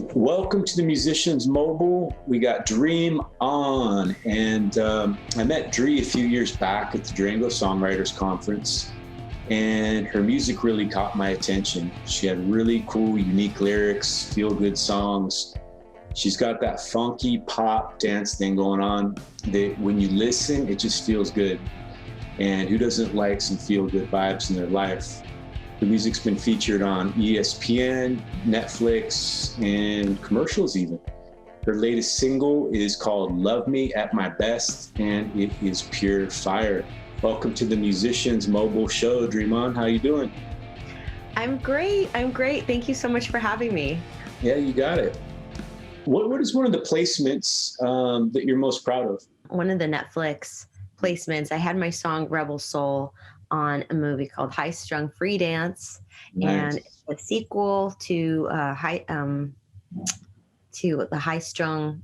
Welcome to the Musicians Mobile. We got Dree Mon, and I met Dree a few years back at the Durango Songwriters Conference, and her music really caught my attention. She had really cool, unique lyrics, feel-good songs. She's got that funky pop dance thing going on that when you listen, it just feels good. And who doesn't like some feel-good vibes in their life? The music's been featured on ESPN, Netflix, and commercials even. Her latest single is called Love Me at My Best, and it is pure fire. Welcome to the Musicians Mobile Show, Dree Mon. How you doing? I'm great. Thank you so much for having me. Yeah, you got it. What is one of the placements that you're most proud of? One of the Netflix placements, I had my song Rebel Soul on a movie called High Strung Free Dance, Nice. and a sequel to the High Strung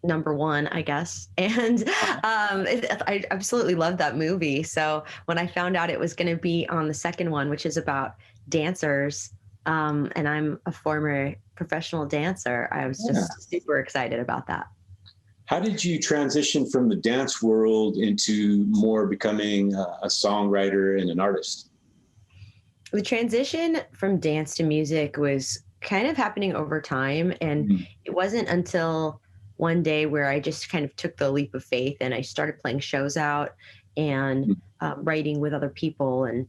#1, I guess. And I absolutely love that movie. So when I found out it was going to be on the second one, which is about dancers, and I'm a former professional dancer, I was just super excited about that. How did you transition from the dance world into more becoming a songwriter and an artist? The transition from dance to music was kind of happening over time. And it wasn't until one day where I just kind of took the leap of faith and I started playing shows out and writing with other people and,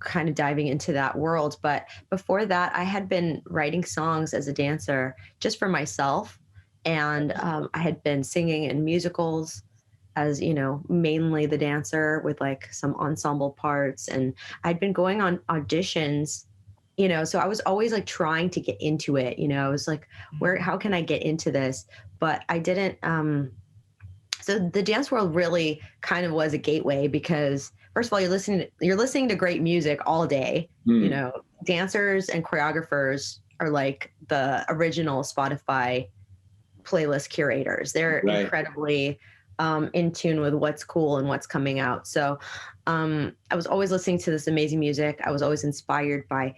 kind of diving into that world. But before that, I had been writing songs as a dancer just for myself. And I had been singing in musicals as, mainly the dancer with like some ensemble parts. And I'd been going on auditions, so I was always like trying to get into it. I was like, how can I get into this? But I didn't. So the dance world really kind of was a gateway because first of all, you're listening to great music all day. Dancers and choreographers are like the original Spotify playlist curators. They're incredibly in tune with what's cool and what's coming out. So I was always listening to this amazing music. I was always inspired by,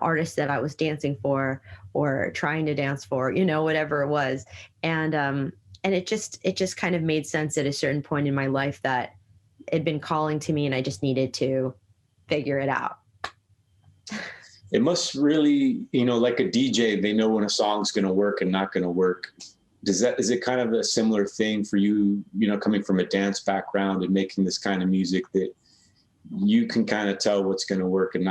artists that I was dancing for or trying to dance for, whatever it was. And it just kind of made sense at a certain point in my life that it had been calling to me and I just needed to figure it out. It must really, like a DJ, they know when a song's going to work and not going to work. Is it kind of a similar thing for you, coming from a dance background and making this kind of music that you can kind of tell what's going to work and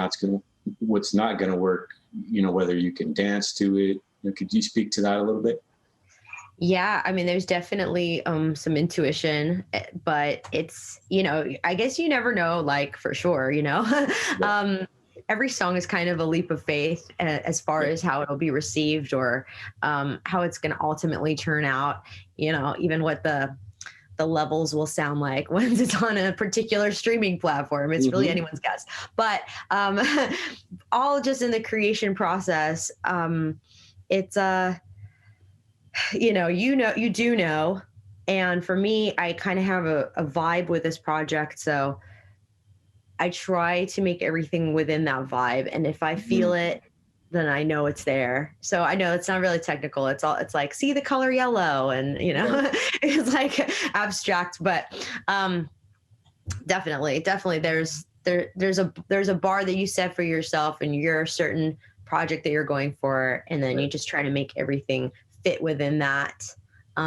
what's not going to work, whether you can dance to it? Could you speak to that a little bit? Yeah, I mean, there's definitely some intuition, but it's, I guess you never know, like for sure, Yeah. Every song is kind of a leap of faith as far as how it'll be received or how it's going to ultimately turn out, even what the levels will sound like when it's on a particular streaming platform. It's really anyone's guess. But all just in the creation process, it's you do know. And for me, I kind of have a vibe with this project. So I try to make everything within that vibe. And if I feel it, then I know it's there. So I know it's not really technical. It's like, see the color yellow and, it's like abstract, but definitely there's a bar that you set for yourself and your certain project that you're going for. And then you just try to make everything fit within that.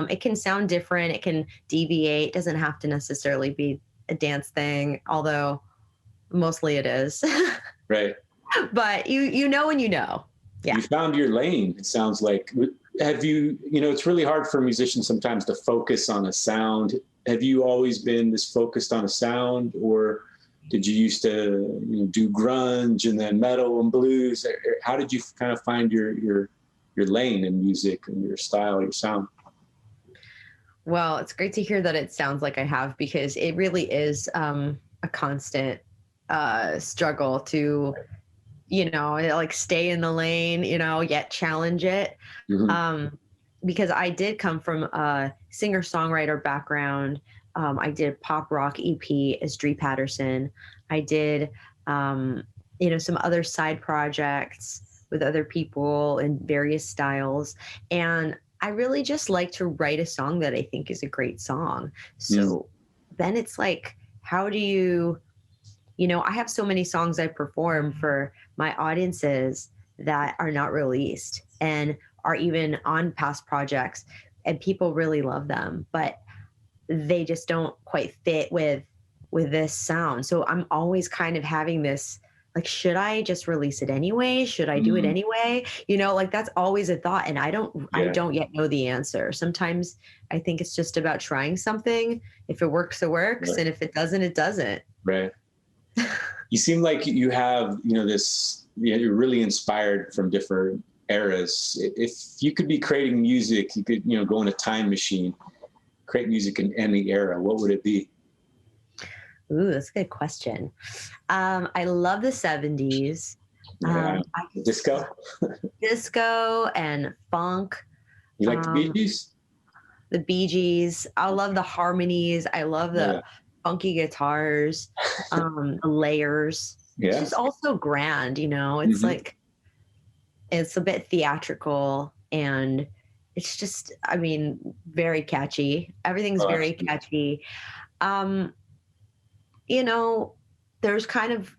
It can sound different. It can deviate. It doesn't have to necessarily be a dance thing, although mostly it is. Right. But you know when you know. Yeah. You found your lane, it sounds like. Have you, it's really hard for musicians sometimes to focus on a sound. Have you always been this focused on a sound, or did you used to do grunge and then metal and blues? How did you kind of find your lane in music and your style, your sound? Well, it's great to hear that it sounds like I have, because it really is a constant struggle to, like stay in the lane, yet challenge it. Because I did come from a singer-songwriter background. I did pop rock EP as Dree Patterson. I did, some other side projects with other people in various styles. And I really just like to write a song that I think is a great song. So then it's like, how do you, I have so many songs I perform for my audiences that are not released and are even on past projects, and people really love them, but they just don't quite fit with this sound. So I'm always kind of having this, like, should I just release it anyway? Should I do it anyway? Like, that's always a thought, and I don't yet know the answer. Sometimes I think it's just about trying something. If it works, it works, Right. and if it doesn't, it doesn't. Right. You seem like you have, you're really inspired from different eras. If you could be creating music, you could, go in a time machine, create music in any era, what would it be? Ooh, that's a good question. I love the 70s. Yeah. Disco? Disco and funk. You like the Bee Gees? The Bee Gees. I love the harmonies. I love the funky guitars, the layers. Yeah. It's just also grand, It's like, it's a bit theatrical, and it's just, very catchy. Everything's very catchy. There's kind of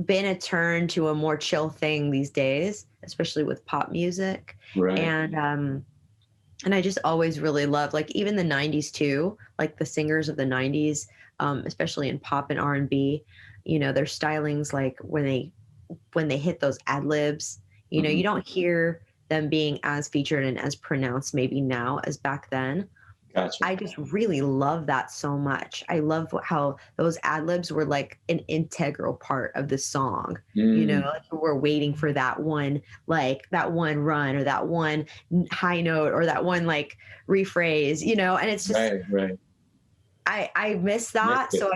been a turn to a more chill thing these days, especially with pop music. Right. And I just always really loved, like, even the 90s too, like the singers of the 90s, especially in pop and R&B, their stylings, like when they hit those ad libs, you don't hear them being as featured and as pronounced maybe now as back then. Gotcha. I just really love that so much. I love how those ad libs were like an integral part of the song. Like we're waiting for that one run or that one high note or that one like rephrase, and it's just right. I miss that. So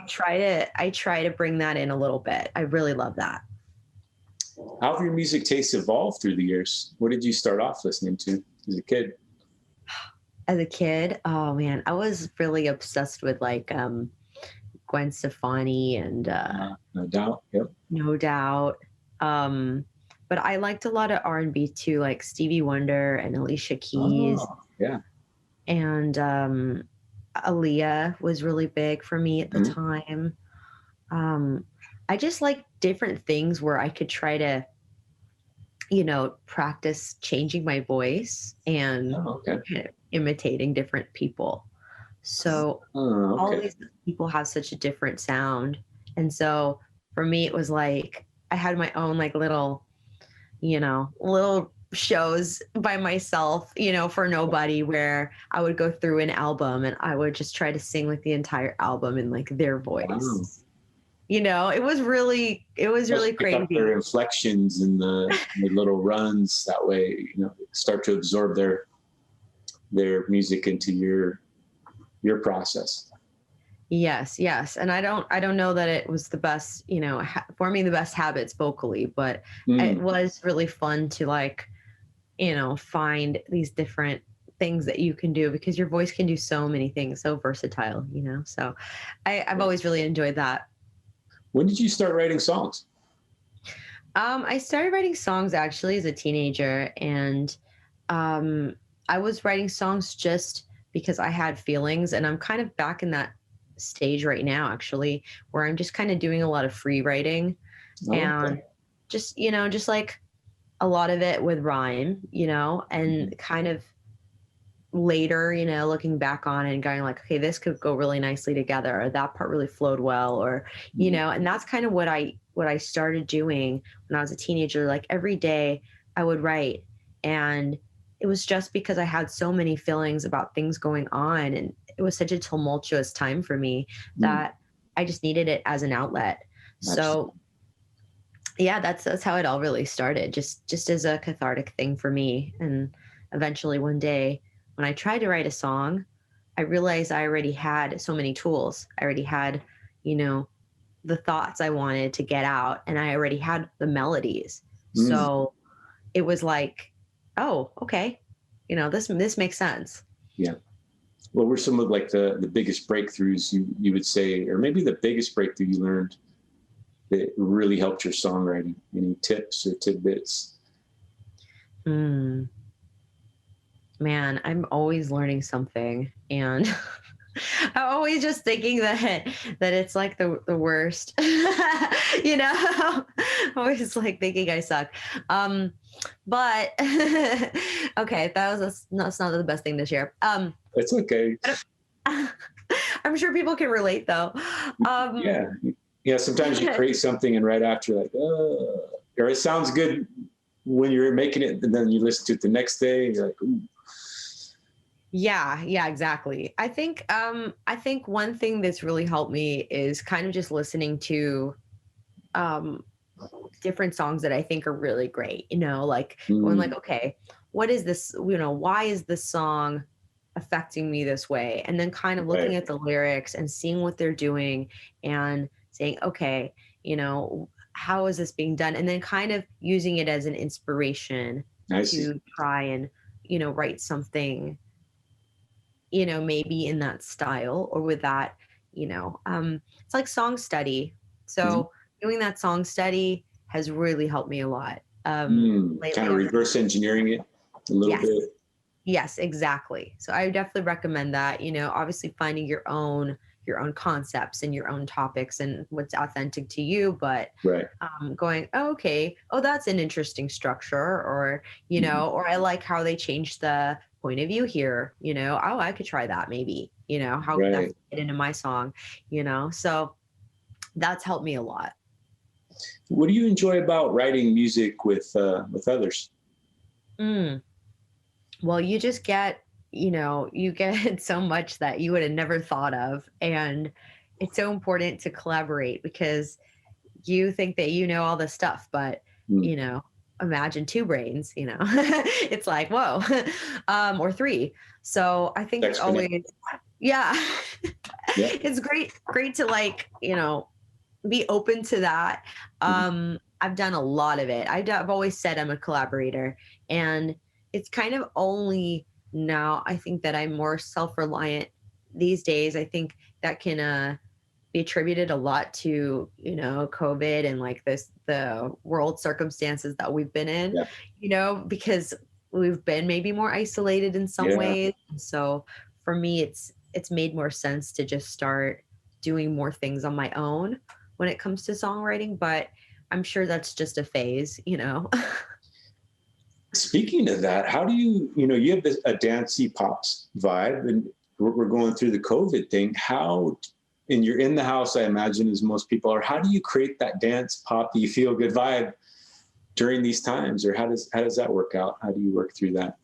I try to bring that in a little bit. I really love that. How have your music tastes evolved through the years? What did you start off listening to as a kid? As a kid, oh man, I was really obsessed with like Gwen Stefani and No Doubt. Yep. No Doubt. But I liked a lot of R&B too, like Stevie Wonder and Alicia Keys. Oh, yeah. And Aaliyah was really big for me at the time. I just like different things where I could try to, practice changing my voice and kind of imitating different people. So all these people have such a different sound. And so for me, it was like, I had my own like little shows by myself, for nobody, where I would go through an album and I would just try to sing like the entire album in like their voice. Wow. It was really crazy. Their inflections and the little runs, that way, start to absorb their music into your process. Yes. And I don't know that it was the best, forming the best habits vocally, but it was really fun to like, find these different things that you can do, because your voice can do so many things, so versatile, so I've always really enjoyed that. When did you start writing songs? I started writing songs actually as a teenager, and I was writing songs just because I had feelings, and I'm kind of back in that stage right now, actually, where I'm just kind of doing a lot of free writing, and just like a lot of it with rhyme, and kind of later, looking back on it and going like, okay, this could go really nicely together, or that part really flowed well, or, and that's kind of what I started doing when I was a teenager. Like every day I would write, and it was just because I had so many feelings about things going on, and it was such a tumultuous time for me that I just needed it as an outlet. So yeah, that's how it all really started, just as a cathartic thing for me. And eventually one day when I tried to write a song, I realized I already had so many tools. I already had, the thoughts I wanted to get out, and I already had the melodies. So it was like, oh, okay, this makes sense. Yeah. What were some of like the biggest breakthroughs you would say, or maybe the biggest breakthrough you learned that really helped your songwriting? Any tips or tidbits? Mm, man, I'm always learning something, and I'm always just thinking that it's like the worst. Always like thinking I suck. Um, but okay, that's not the best thing to share. It's okay. I'm sure people can relate though. Um, Yeah. Yeah. Sometimes you create something and right after, like, or it sounds good when you're making it, and then you listen to it the next day, and you're like, ooh. yeah, exactly. I think one thing that's really helped me is kind of just listening to um different songs that I think are really great, like going like, Mm, okay, what is this, why is this song affecting me this way? And then kind of looking right. at the lyrics and seeing what they're doing and saying, okay, how is this being done? And then kind of using it as an inspiration I see. to try and, write something, maybe in that style or with that, it's like song study. Mhm. So doing that song study has really helped me a lot. Kind Lately of I've been, reverse engineering it a little yes, bit. yes, exactly. So I would definitely recommend that, obviously finding your own concepts and your own topics and what's authentic to you, but Right. going, oh, okay, oh, that's an interesting structure, or Mhm. or I like how they changed the point of view here, oh, I could try that maybe, how could that Right. fit into my song, so that's helped me a lot. What do you enjoy about writing music with others? Mm. Well, you just get, you get so much that you would have never thought of, and it's so important to collaborate because you think that you know all this stuff, but Mm, you know, imagine two brains, it's like, whoa, or three. So I think it's exponential. always, yeah, Yeah. it's great to like, be open to that. Mhm. I've done a lot of it. I've always said I'm a collaborator, and it's kind of only now I think that I'm more self-reliant these days. I think that can be attributed a lot to COVID and like the world circumstances that we've been in, Yeah. because we've been maybe more isolated in some Yeah. ways. So for me, it's made more sense to just start doing more things on my own when it comes to songwriting, but I'm sure that's just a phase. Speaking of that, how do you have a dancey pops vibe, and we're going through the COVID thing. And you're in the house, I imagine, as most people are. How do you create that dance poppy feel good vibe during these times, or how does that work out? How do you work through that?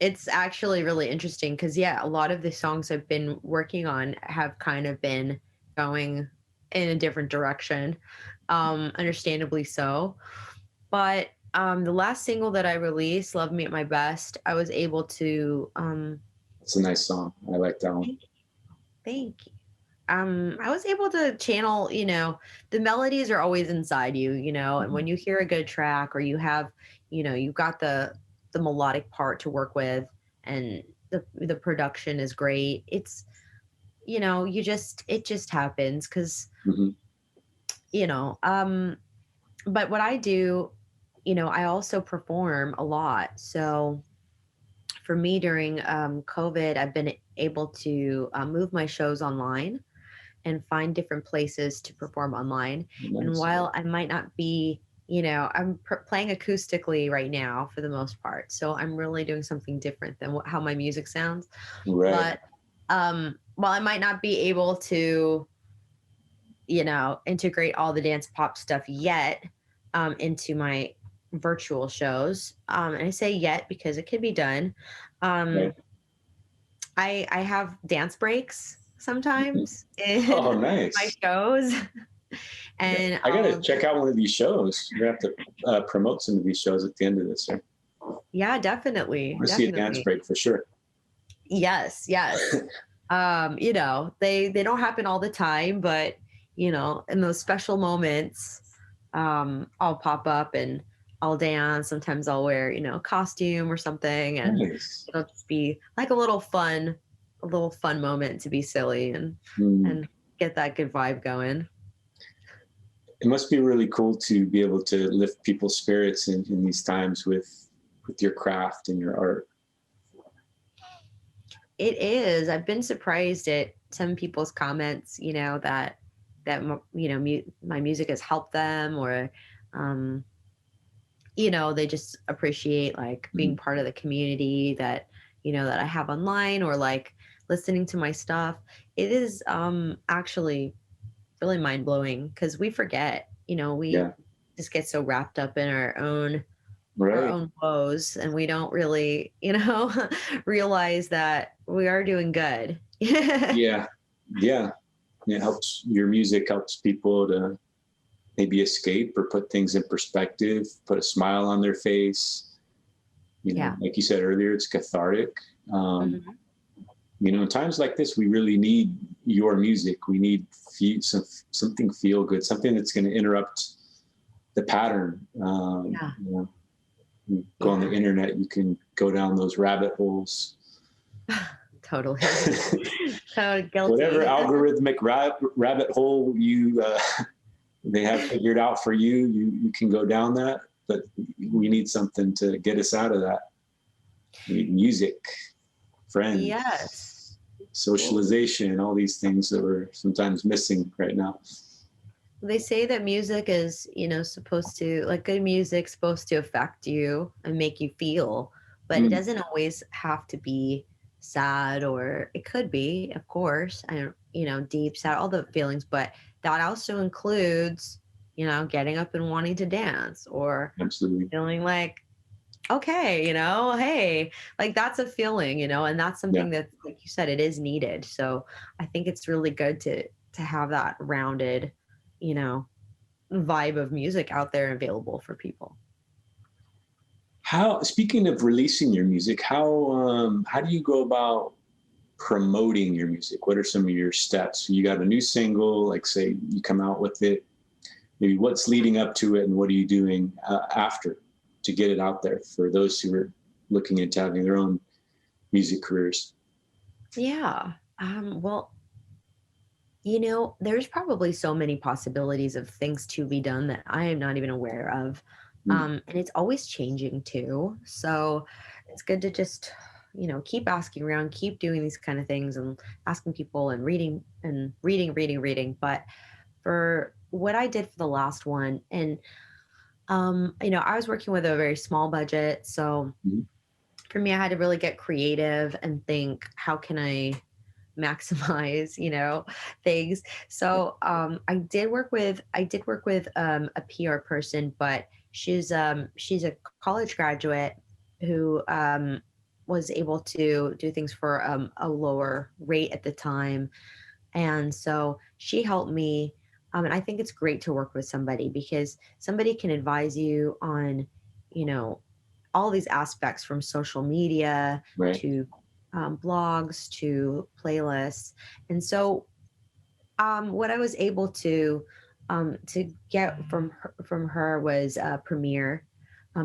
It's actually really interesting because, yeah, a lot of the songs I've been working on have kind of been going in a different direction, understandably so. But the last single that I released, Love Me at My Best, I was able to, It's a nice song. I like that one. thank you. Thank you. I was able to channel, the melodies are always inside you, and Mhm. when you hear a good track or you have, you've got the melodic part to work with, and the production is great. It's, it just happens because, Mhm. you know, um, but what I do, I also perform a lot. So for me during COVID, I've been able to move my shows online and find different places to perform online. And Nice. while I might not be, I'm playing acoustically right now for the most part. So I'm really doing something different than how my music sounds. Right. But while I might not be able to, integrate all the dance pop stuff yet into my virtual shows, and I say yet because it could be done. Right. Um, I have dance breaks Mhm. sometimes Oh, in my nice. shows, Yeah. and I got to I'll check out one of these shows. You're going to have to promote some of these shows at the end of this. I yeah, want definitely, to see a dance definitely. break for sure. Yes, yes. They don't happen all the time, but in those special moments, I'll pop up and I'll dance. Sometimes I'll wear, a costume or something, and Nice. it'll just be like a little fun moment to be silly and Mm. and get that good vibe going. It must be really cool to be able to lift people's spirits in these times with your craft and your art. It is. I've been surprised at some people's comments, that my music has helped them, or um, they just appreciate like being Mhm. part of the community that that I have online, or like listening to my stuff. It is actually really mind blowing, because we forget, we Yeah, just get so wrapped up in our right. own woes, and we don't really, realize that we are doing good. Yeah, yeah. It helps. Your music helps people to maybe escape or put things in perspective, put a smile on their face. Yeah. Like you said earlier, it's cathartic. Um, Mhm. in times like this, we really need your music. We need something feel good, something that's going to interrupt the pattern. Yeah. You go on the Yeah. internet, you can go down those rabbit holes. Totally. So Whatever guilty. algorithmic rabbit hole they have figured out for you, you can go down that. But we need something to get us out of that. We need music, Yes. friends, socialization, all these things that we're sometimes missing right now. They say that music is, supposed to, like, good music supposed to affect you and make you feel, but it Mm, doesn't always have to be sad, or it could be, of course, I don't, deep, sad, all the feelings, but that also includes, getting up and wanting to dance, or absolutely. feeling like, okay, hey, like that's a feeling, and that's Yeah. something that, like you said, it is needed. So I think it's really good to have that rounded, you know, vibe of music out there available for people. Speaking of releasing your music, how do you go about promoting your music? What are some of your steps? You got a new single, like say you come out with it. Maybe what's leading up to it, and what are you doing after to get it out there for those who are looking into having their own music careers? Yeah. Well, there's probably so many possibilities of things to be done that I am not even aware of. Mm, And it's always changing too. So it's good to just, keep asking around, keep doing these kind of things, and asking people, and reading and reading. But for what I did for the last one, and, I was working with a very small budget. So mhm. for me, I had to really get creative and think, how can I maximize, things. So I did work with a PR person, but she's a college graduate who was able to do things for a lower rate at the time. And so she helped me. And I think it's great to work with somebody, because somebody can advise you on, you know, all these aspects, from social media Right. to blogs to playlists. And so what I was able to get from her was a premiere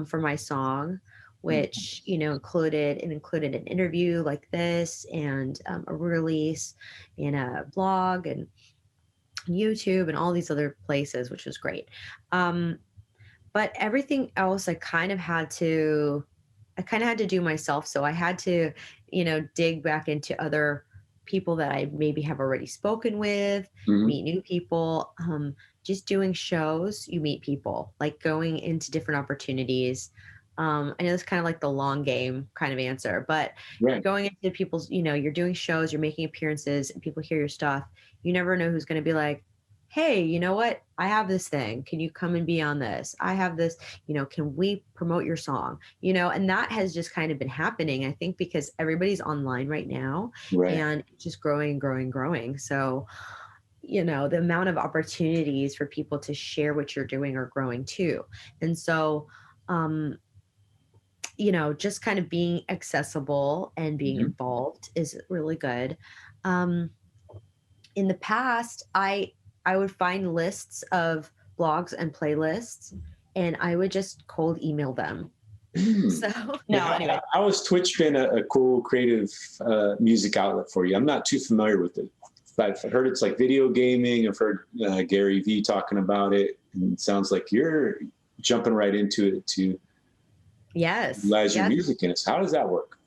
for my song, which included an interview like this, and a release in a blog and YouTube and all these other places, which was great. Um, but everything else I kind of had to do myself. So I had to, dig back into other people that I maybe have already spoken with, Hmm. meet new people. Just doing shows, you meet people, like going into different opportunities. I know it's kind of like the long game kind of answer, but Right. going into people's, you're doing shows, you're making appearances, and people hear your stuff. You never know who's going to be like, hey, you know what? I have this thing. Can you come and be on this? I have this, can we promote your song? And that has just kind of been happening, I think, because everybody's online right now, Right. and it's just growing, growing, growing. So, the amount of opportunities for people to share what you're doing are growing too. And so, um, just kind of being accessible and being Hmm. involved is really good. Um, in the past, I would find lists of blogs and playlists, and I would just cold email them. So Yeah, no, anyway. how has Twitch been a cool creative music outlet for you? I'm not too familiar with it. I've heard it's like video gaming. I've heard Gary Vee talking about it, and it sounds like you're jumping right into it to Yes. utilize your Yes. music in it. So how does that work?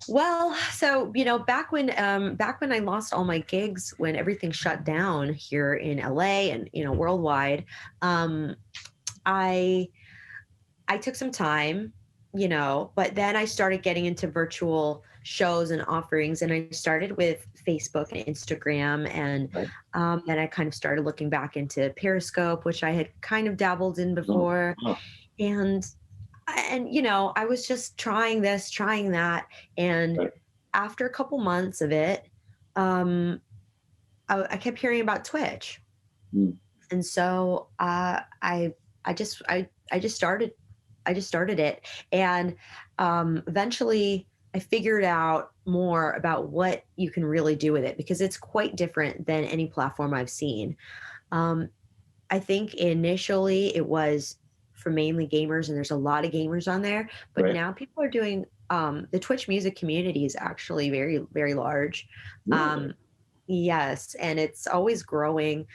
Well, so back when I lost all my gigs, when everything shut down here in LA and worldwide, um, I I took some time, but then I started getting into virtual shows and offerings, and I started with Facebook and Instagram, and Right. then I kind of started looking back into Periscope, which I had kind of dabbled in Oh, before, oh, and I was just trying this, trying that, and right. after a couple months of it, um, I kept hearing about Twitch, Mm, and so I just started it, and eventually I figured out more about what you can really do with it because it's quite different than any platform I've seen. Um, I think initially it was for mainly gamers, and there's a lot of gamers on there, but right. now people are doing the Twitch music community is actually very, very large. Really? Um, yes, and it's always growing.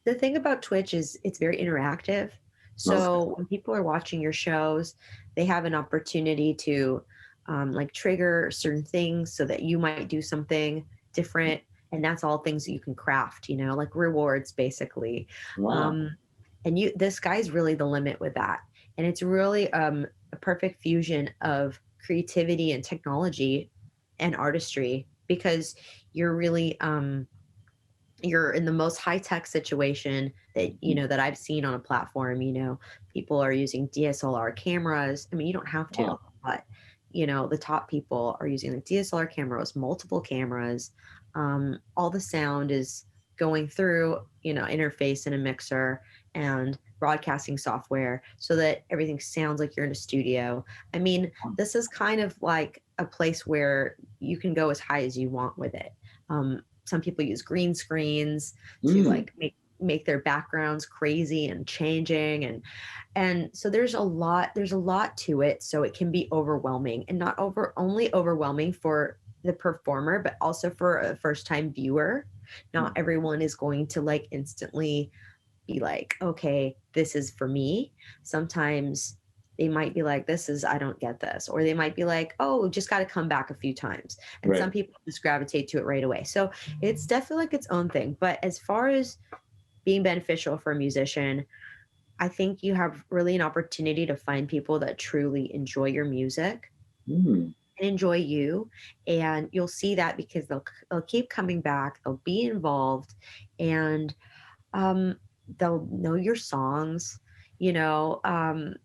The thing about Twitch is it's very interactive. Okay. So when people are watching your shows, they have an opportunity to like trigger certain things so that you might do something different. And that's all things that you can craft, like rewards basically. Wow. Um, and the sky's really the limit with that. And it's really a perfect fusion of creativity and technology and artistry because you're really you're in the most high tech situation that that I've seen on a platform. People are using DSLR cameras. I mean, you don't have to, Wow. but the top people are using like DSLR cameras, multiple cameras. All the sound is going through interface and a mixer and broadcasting software so that everything sounds like you're in a studio. I mean, this is kind of like a place where you can go as high as you want with it. Some people use green screens to Mm, like make their backgrounds crazy and changing, and so there's a lot to it, so it can be overwhelming, and not only overwhelming for the performer but also for a first time viewer. Not everyone is going to like instantly be like, okay, this is for me. Sometimes they might be like, I don't get this. Or they might be like, oh, just got to come back a few times. And right. some people just gravitate to it right away. So it's definitely like its own thing. But as far as being beneficial for a musician, I think you have really an opportunity to find people that truly enjoy your music Mm, and enjoy you. And you'll see that because they'll keep coming back, they'll be involved, and um, they'll know your songs.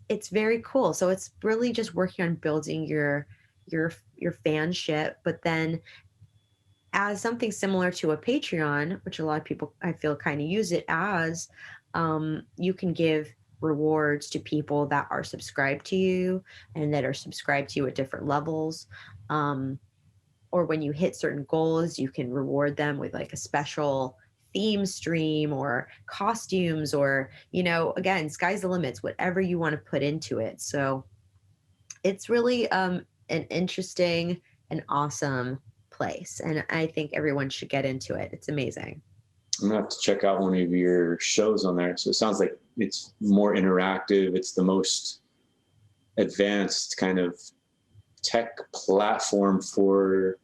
It's very cool. So it's really just working on building your fanship, but then as something similar to a Patreon, which a lot of people I feel kind of use it as, you can give rewards to people that are subscribed to you and that are subscribed to you at different levels. Um, or when you hit certain goals, you can reward them with like a special theme stream or costumes, or again, sky's the limits, whatever you want to put into it. So it's really an interesting and awesome place, and I think everyone should get into it. It's amazing. I'm gonna have to check out one of your shows on there. So it sounds like it's more interactive. It's the most advanced kind of tech platform for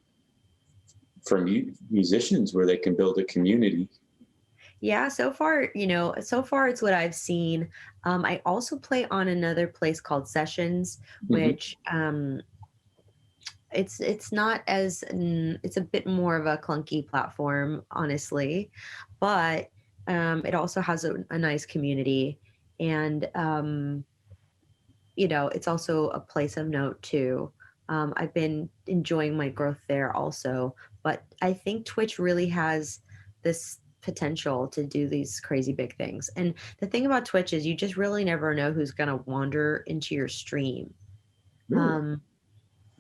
musicians where they can build a community. Yeah, so far it's what I've seen. I also play on another place called Sessions, Hmm. which it's not as it's a bit more of a clunky platform, honestly, but it also has a nice community, and it's also a place of note too. I've been enjoying my growth there also, but I think Twitch really has this potential to do these crazy big things. And the thing about Twitch is you just really never know who's going to wander into your stream. Really? Um,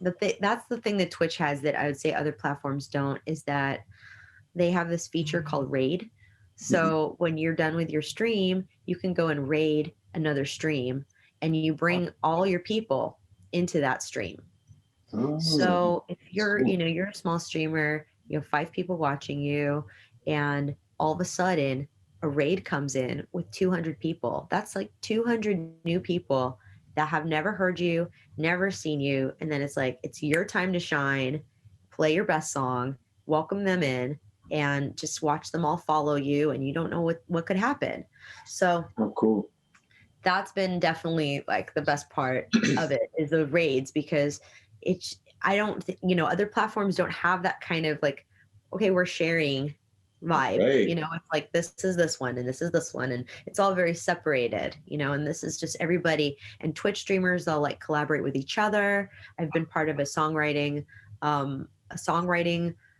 that's the thing that Twitch has that I would say other platforms don't, is that they have this feature called raid. Hmm. So when you're done with your stream, you can go and raid another stream, and you bring all your people into that stream. Oh, So if that's cool. you're a small streamer, you have 5 people watching you, and all of a sudden a raid comes in with 200 people. That's like 200 new people that have never heard you, never seen you. And then it's like, it's your time to shine, play your best song, welcome them in, and just watch them all follow you. And you don't know what could happen. So Oh, cool. That's been definitely like the best part of it, is the raids, because it's, I don't other platforms don't have that kind of like, okay, we're sharing vibe. Right. It's like, this is this one and this is this one, and it's all very separated, and this is just everybody. And Twitch streamers, they'll like collaborate with each other. I've been part of a songwriting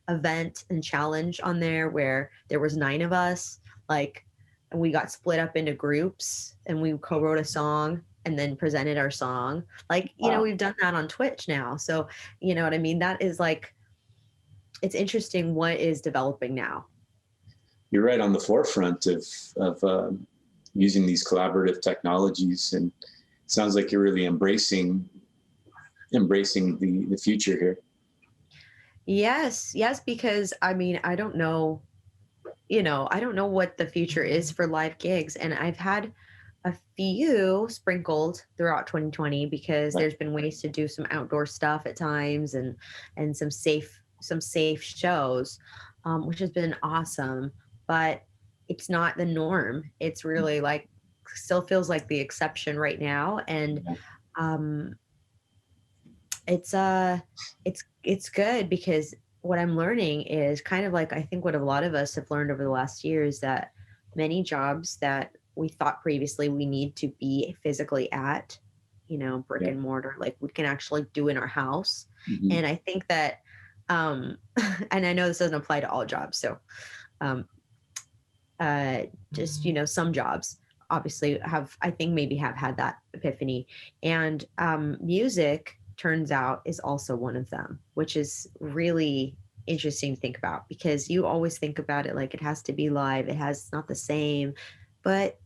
event and challenge on there, where there was 9 of us, like, and we got split up into groups, and we co-wrote a song and then presented our song. Like, Wow. we've done that on Twitch now. So, you know what I mean? That is like, it's interesting what is developing now. You're right on the forefront of using these collaborative technologies, and it sounds like you're really embracing the future here. Yes, because I mean, I don't know what the future is for live gigs, and I've had a few sprinkled throughout 2020, because there's been ways to do some outdoor stuff at times, and some safe shows, which has been awesome. But it's not the norm. It's really like, still feels like the exception right now. And it's good, because what I'm learning is kind of like, I think what a lot of us have learned over the last year is that many jobs that we thought previously we need to be physically at, brick and mortar, like we can actually do in our house. Mm-hmm. And I think that, and I know this doesn't apply to all jobs. So, just, some jobs obviously I think maybe have had that epiphany, and music turns out is also one of them, which is really interesting to think about, because you always think about it like it has to be live, it's not the same, but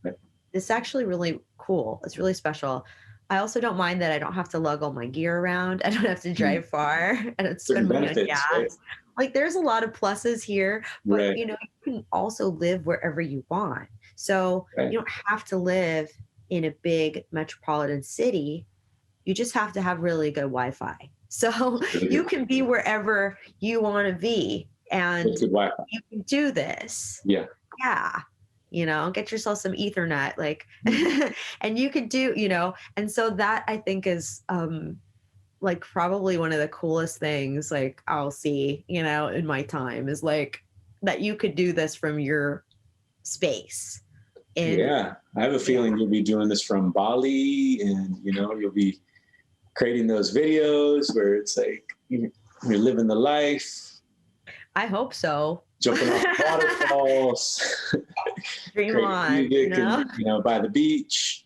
it's actually really cool. It's really special. I also don't mind that I don't have to lug all my gear around. I don't have to drive far. I don't spend money on gas. Right? Like, there's a lot of pluses here, but you can also live wherever you want. So you don't have to live in a big metropolitan city. You just have to have really good Wi-Fi. So you can be wherever you want to be, and you can do this. Yeah. Get yourself some Ethernet, like, and you could do, and so that I think is like probably one of the coolest things, like, I'll see, in my time, is like that you could do this from your space. I have a feeling you'll be doing this from Bali, and you'll be creating those videos where it's like you're living the life. I hope so. Jumping off waterfalls. Dree Mon, by the beach.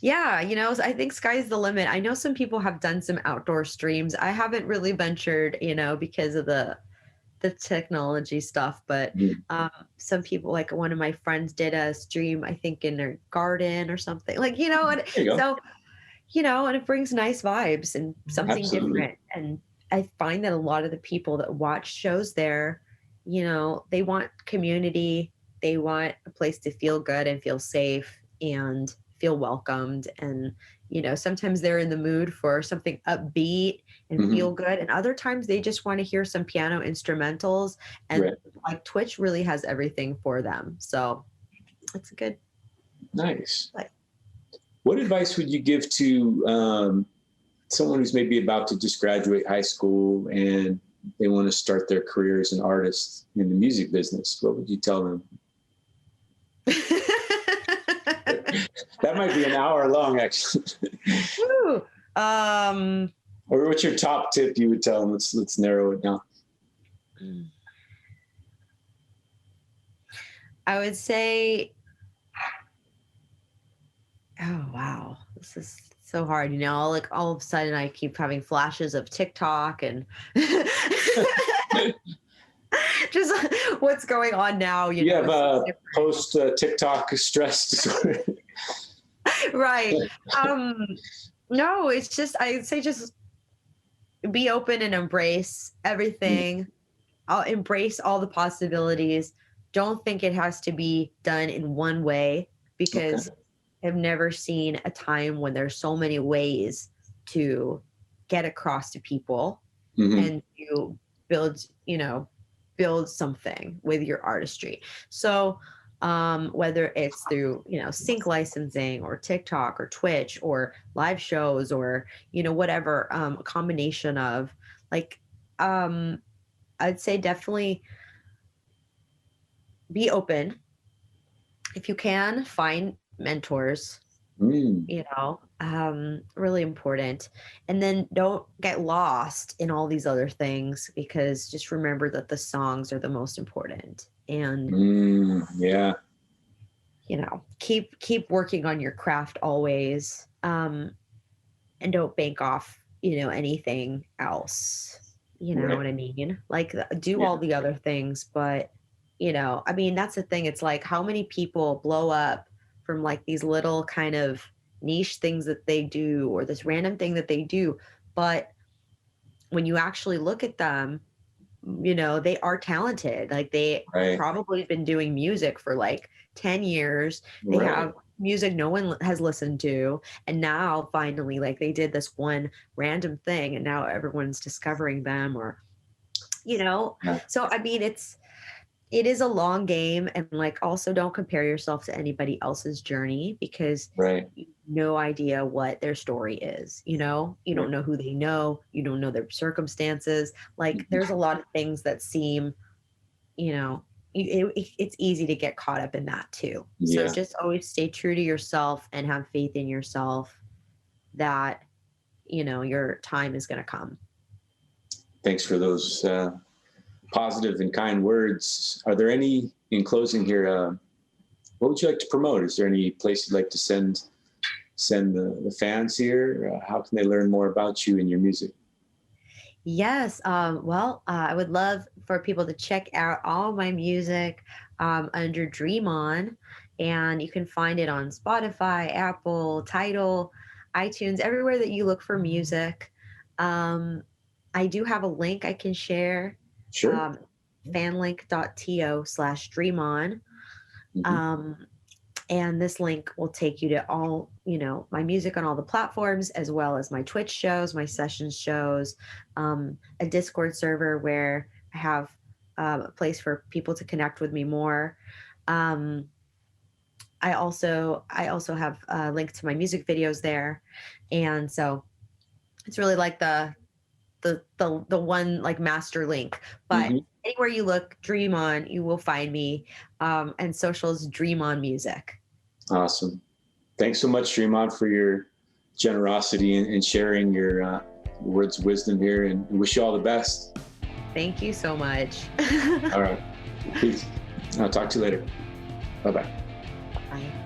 Yeah, I think sky's the limit. I know some people have done some outdoor streams. I haven't really ventured, because of the technology stuff, but some people, like one of my friends did a stream, I think in their garden or something, like, so, and it brings nice vibes and something different. And I find that a lot of the people that watch shows there, they want community, they want a place to feel good and feel safe and feel welcomed. And, sometimes they're in the mood for something upbeat and feel good. And other times they just want to hear some piano instrumentals, and like Twitch really has everything for them. So it's good. Nice. What advice would you give to someone who's maybe about to just graduate high school and they want to start their career as an artist in the music business? What would you tell them? That might be an hour long, actually. Or what's your top tip you would tell them? Let's narrow it down. I would say, oh wow, this is so hard. Like all of a sudden I keep having flashes of TikTok and just what's going on now. You have post TikTok stress disorder. Right. No, it's just, I'd say just be open and embrace everything. I'll embrace all the possibilities. Don't think it has to be done in one way, because Okay. I've never seen a time when there's so many ways to get across to people Hmm. and to build, build something with your artistry. So whether it's through, sync licensing or TikTok or Twitch or live shows or, whatever, a combination of, like, um, I'd say definitely be open. If you can, find mentors, Mm, really important. And then don't get lost in all these other things, because just remember that the songs are the most important. And, yeah. keep working on your craft always. And don't bank off, anything else. You know Right. what I mean? Like, do Yeah. all the other things, but I mean, that's the thing. It's like, how many people blow up from like these little kind of niche things that they do, or this random thing that they do. But when you actually look at them, they are talented. Like, they Right. probably been doing music for like 10 years. They Right. have music no one has listened to. And now finally, like, they did this one random thing and now everyone's discovering them, or, Yeah. so I mean, it is a long game. And like, also don't compare yourself to anybody else's journey, because Right. you have no idea what their story is. You Right. don't know who they know, you don't know their circumstances. Like, Mhm. there's a lot of things that seem, you know it's easy to get caught up in that too. So Yeah. just always stay true to yourself and have faith in yourself that your time is going to come. Thanks for those positive and kind words. Are there any, in closing here, what would you like to promote? Is there any place you'd like to send the fans here? How can they learn more about you and your music? Yes. Well, I would love for people to check out all my music under Dree Mon, and you can find it on Spotify, Apple, Tidal, iTunes, everywhere that you look for music. Um, I do have a link I can share, Sure. um, fanlink.to/Dreamon. Hmm. Um, and this link will take you to all, my music on all the platforms, as well as my Twitch shows, my sessions shows, a Discord server where I have a place for people to connect with me more. Um, I also have a link to my music videos there, and so it's really like the one like master link. But Hmm. anywhere you look, Dream On, you will find me. And socials, Dream On Music. Awesome. Thanks so much, Dree Mon, for your generosity and sharing your words of wisdom here, and wish you all the best. Thank you so much. All right. Peace. I'll talk to you later. Bye-bye. Bye.